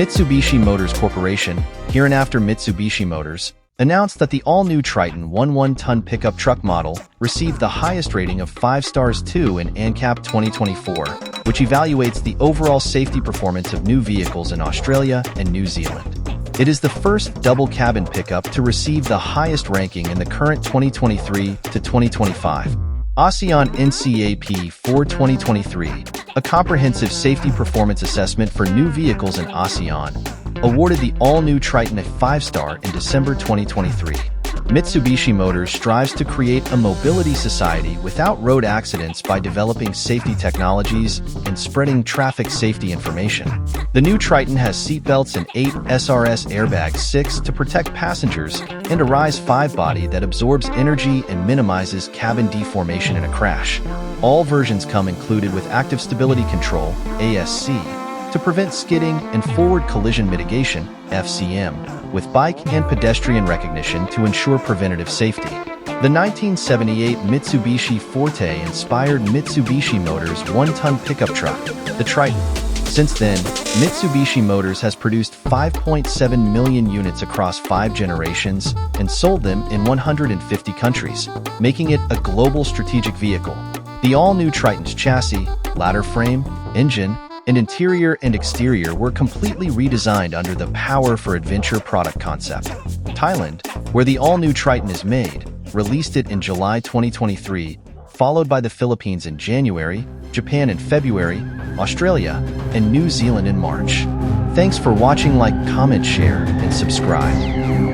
Mitsubishi Motors Corporation, hereinafter Mitsubishi Motors, announced that the all-new Triton 11-ton pickup truck model received the highest rating of 5 stars 2 in ANCAP 2024, which evaluates the overall safety performance of new vehicles in Australia and New Zealand. It is the first double-cabin pickup to receive the highest ranking in the current 2023 to 2025 ASEAN NCAP for 2023, a comprehensive safety performance assessment for new vehicles in ASEAN, awarded the all-new Triton a 5-star in December 2023. Mitsubishi Motors strives to create a mobility society without road accidents by developing safety technologies and spreading traffic safety information. The new Triton has seatbelts and 8 SRS airbags, 6 to protect passengers, and a Rise 5 body that absorbs energy and minimizes cabin deformation in a crash. All versions come included with active stability control, ASC, to prevent skidding and forward collision mitigation, FCM, with bike and pedestrian recognition to ensure preventative safety. The 1978 Mitsubishi Forte inspired Mitsubishi Motors' 1-ton pickup truck, the Triton. Since then, Mitsubishi Motors has produced 5.7 million units across 5 generations and sold them in 150 countries, making it a global strategic vehicle. The all-new Triton's chassis, ladder frame, engine, and interior and exterior were completely redesigned under the Power for Adventure product concept. Thailand, where the all-new Triton is made, released it in July 2023, followed by the Philippines in January, Japan in February, Australia, and New Zealand in March. Thanks for watching. Like, comment, share, and subscribe.